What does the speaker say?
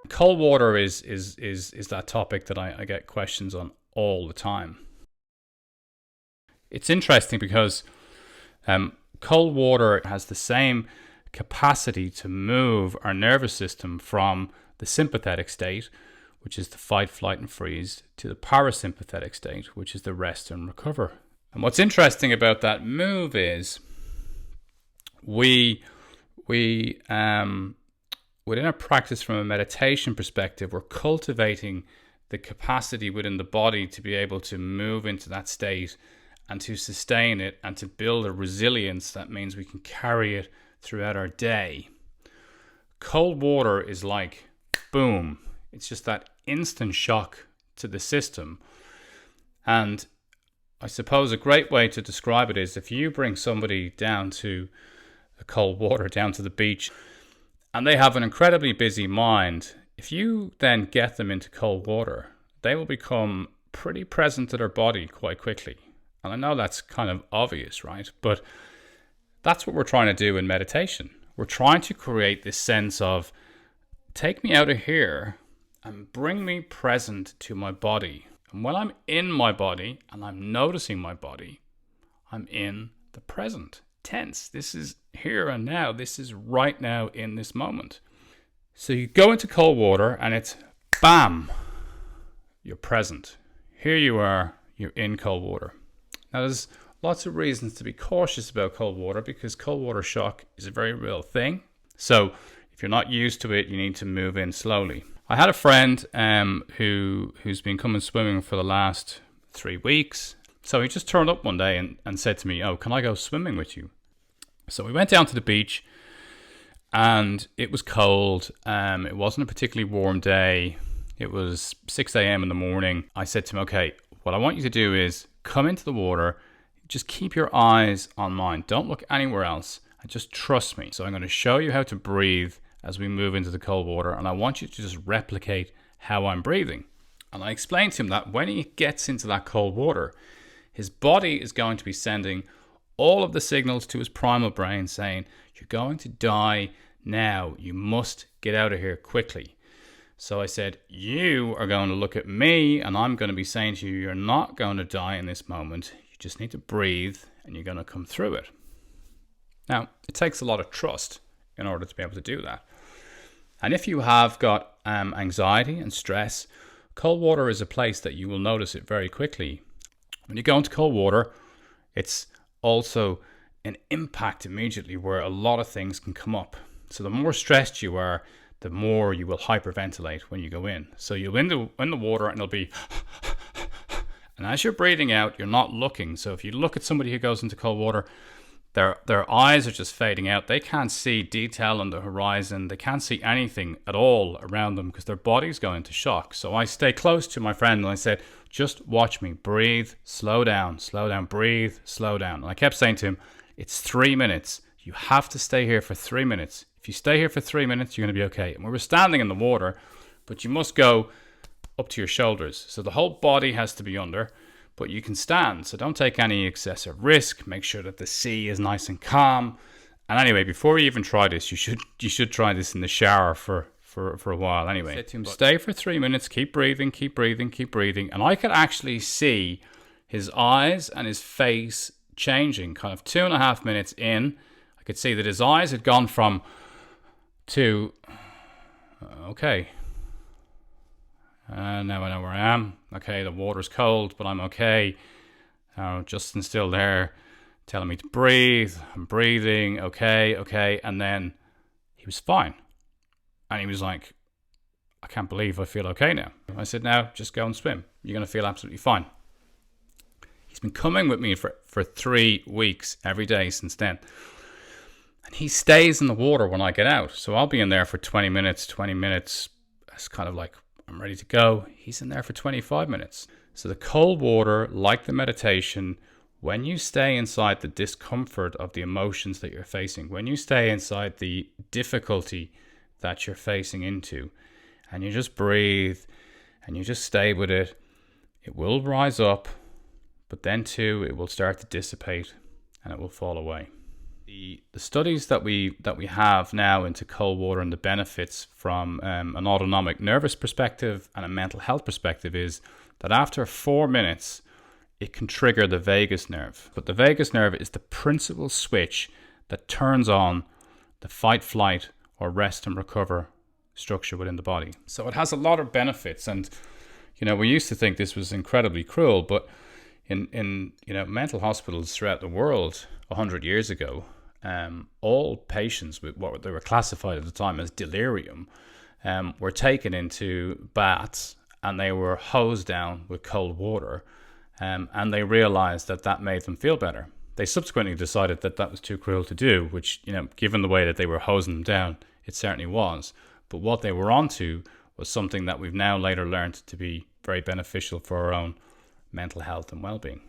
Cold water is that topic that I get questions on all the time. It's interesting because cold water has the same capacity to move our nervous system from the sympathetic state, which is the fight, flight, and freeze, to the parasympathetic state, which is the rest and recover. And what's interesting about that move is we within a practice from a meditation perspective, we're cultivating the capacity within the body to be able to move into that state and to sustain it and to build a resilience that means we can carry it throughout our day. Cold water is like boom. It's just that instant shock to the system. And I suppose a great way to describe it is if you bring somebody down to the cold water, down to the beach, and they have an incredibly busy mind, if you then get them into cold water, they will become pretty present to their body quite quickly. And I know that's kind of obvious, right? But that's what we're trying to do in meditation. We're trying to create this sense of take me out of here and bring me present to my body. And when I'm in my body and I'm noticing my body, I'm in the present tense. This is here and now. This is right now in this moment. So you go into cold water and it's bam, you're present. Here you are, you're in cold water. Now there's lots of reasons to be cautious about cold water because cold water shock is a very real thing. So if you're not used to it, you need to move in slowly. I had a friend who's been coming swimming for the last 3 weeks. So he just turned up one day and said to me, "Oh, can I go swimming with you?" So we went down to the beach and it was cold. It wasn't a particularly warm day. It was 6 a.m. in the morning. I said to him, "Okay, what I want you to do is come into the water. Just keep your eyes on mine. Don't look anywhere else. And just trust me. So I'm going to show you how to breathe as we move into the cold water. And I want you to just replicate how I'm breathing." And I explained to him that when he gets into that cold water, his body is going to be sending all of the signals to his primal brain saying, "You're going to die now. You must get out of here quickly." So I said, "You are going to look at me and I'm going to be saying to you, you're not going to die in this moment. You just need to breathe and you're going to come through it." Now, it takes a lot of trust in order to be able to do that. And if you have got anxiety and stress, cold water is a place that you will notice it very quickly. When you go into cold water, it's also an impact immediately where a lot of things can come up. So the more stressed you are, the more you will hyperventilate when you go in. So you'll in the water and it'll be and as you're breathing out, you're not looking. So if you look at somebody who goes into cold water, their eyes are just fading out. They can't see detail on the horizon. They can't see anything at all around them because their body's going into shock. So I stay close to my friend and I said, "Just watch me. Breathe. Slow down. Slow down. Breathe. Slow down." And I kept saying to him, "It's 3 minutes. You have to stay here for 3 minutes. If you stay here for 3 minutes, you're going to be okay." And we were standing in the water, but you must go up to your shoulders. So the whole body has to be under, but you can stand. So don't take any excessive risk. Make sure that the sea is nice and calm. And anyway, before you even try this, you should try this in the shower for a while. Anyway, I said to him, "Stay for 3 minutes. Keep breathing, keep breathing, keep breathing." And I could actually see his eyes and his face changing. Kind of 2.5 minutes in, I could see that his eyes had gone from to okay. Now I know where I am. Okay, the water's cold, but I'm okay. Justin's still there, telling me to breathe. I'm breathing. Okay. And then he was fine. And he was like, "I can't believe I feel okay now." I said, "Now just go and swim. You're going to feel absolutely fine." He's been coming with me for 3 weeks every day since then. And he stays in the water when I get out. So I'll be in there for 20 minutes. It's kind of like, I'm ready to go. He's in there for 25 minutes. So the cold water, like the meditation, when you stay inside the discomfort of the emotions that you're facing, when you stay inside the difficulty that you're facing into, and you just breathe and you just stay with it, it will rise up, but then too, it will start to dissipate and it will fall away. The studies that we have now into cold water and the benefits from an autonomic nervous perspective and a mental health perspective is that after 4 minutes, it can trigger the vagus nerve. But the vagus nerve is the principal switch that turns on the fight, flight, or rest and recover structure within the body. So it has a lot of benefits, and we used to think this was incredibly cruel, but in mental hospitals throughout the world 100 years ago, all patients with what they were classified at the time as delirium were taken into baths, and they were hosed down with cold water, and they realized that made them feel better. They subsequently decided that was too cruel to do, which, given the way that they were hosing them down, it certainly was. But what they were onto was something that we've now later learned to be very beneficial for our own mental health and well-being.